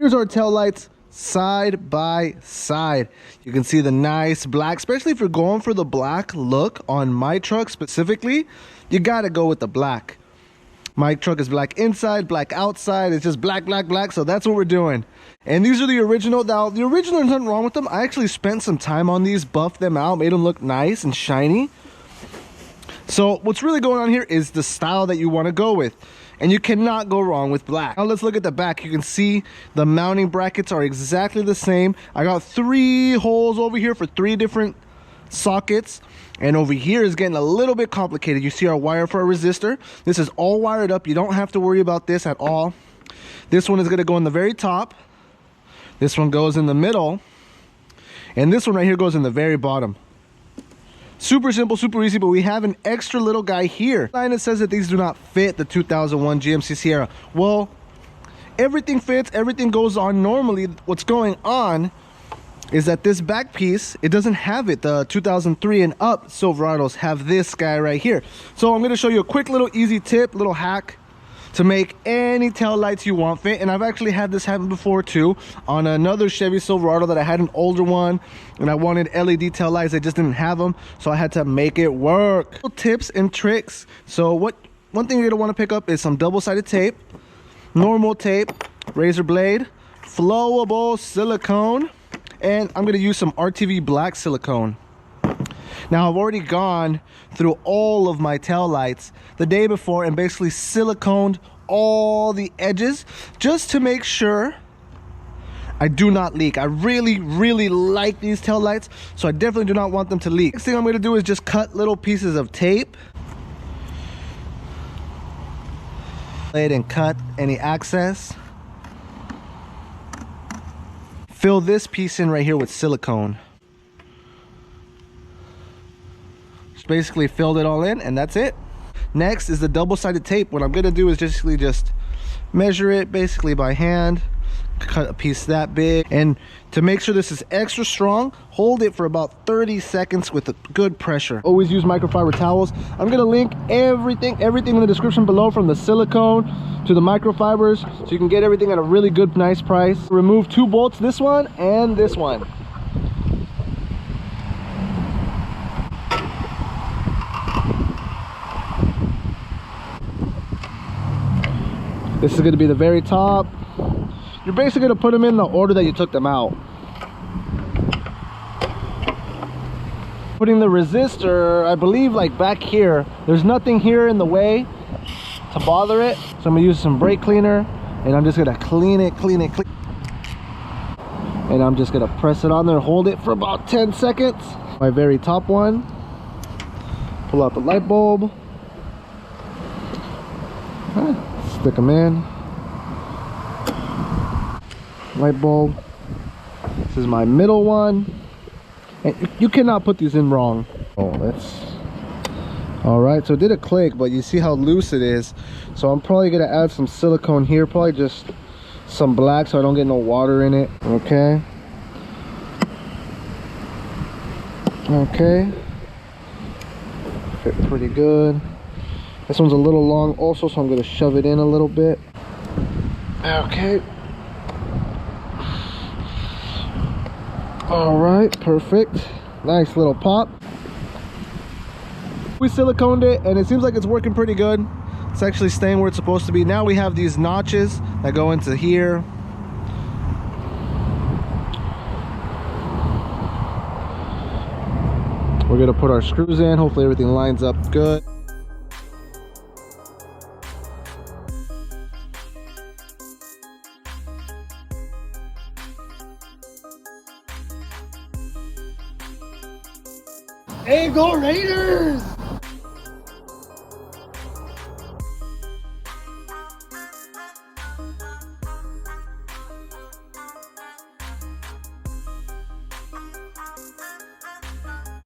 Here's our tail lights side by side. You can see the nice black, especially if you're going for the black look on my truck specifically, you gotta go with the black. My truck is black inside, black outside. It's just black, black, black. So that's what we're doing. And these are the original. Now, the original, there's nothing wrong with them. I actually spent some time on these, buffed them out, made them look nice and shiny. So what's really going on here is the style that you want to go with. And you cannot go wrong with black. Now let's look at the back. You can see the mounting brackets are exactly the same. I got 3 holes over here for 3 different sockets. And over here is getting a little bit complicated. You see our wire for our resistor. This is all wired up. You don't have to worry about this at all. This one is going to go in the very top. This one goes in the middle. And this one right here goes in the very bottom. Super simple, super easy, but we have an extra little guy here. Line that says that these do not fit the 2001 GMC Sierra. Well, everything fits, everything goes on normally. What's going on is that this back piece, it doesn't have it. The 2003 and up Silverados have this guy right here. So I'm gonna show you a quick little easy tip, little hack to make any tail lights you want fit. And I've actually had this happen before too on another Chevy Silverado that I had, an older one, and I wanted LED tail lights. I just didn't have them, so I had to make it work. Little tips and tricks. So one thing you're gonna want to pick up is some double-sided tape, normal tape, razor blade, flowable silicone, and I'm gonna use some RTV black silicone. Now I've already gone through all of my tail lights the day before and basically siliconed all the edges just to make sure I do not leak. I really like these tail lights, so I definitely do not want them to leak. Next thing I'm going to do is just cut little pieces of tape and cut any excess. Fill this piece in right here with silicone. Basically filled it all in, and that's it. Next is the double-sided tape. What I'm gonna do is just measure it basically by hand, cut a piece that big, and to make sure this is extra strong, hold it for about 30 seconds with a good pressure. Always use microfiber towels. I'm gonna link everything in the description below, from the silicone to the microfibers, so you can get everything at a really good, nice price. Remove 2 bolts, this one and this one. This is going to be the very top. You're basically going to put them in the order that you took them out. Putting the resistor, I believe, like back here. There's nothing here in the way to bother it. So I'm going to use some brake cleaner, and I'm just going to clean it. And I'm just going to press it on there, hold it for about 10 seconds. My very top one. Pull out the light bulb. Stick them in. Light bulb. This is my middle one. And you cannot put these in wrong. Oh, that's all right. So it did a click, but you see how loose it is. So I'm probably gonna add some silicone here, probably just some black, so I don't get no water in it. Okay. Fit pretty good. This one's a little long also, so I'm going to shove it in a little bit. Okay. All right, perfect. Nice little pop. We siliconed it, and it seems like it's working pretty good. It's actually staying where it's supposed to be. Now we have these notches that go into here. We're going to put our screws in. Hopefully everything lines up good. Hey, go Raiders!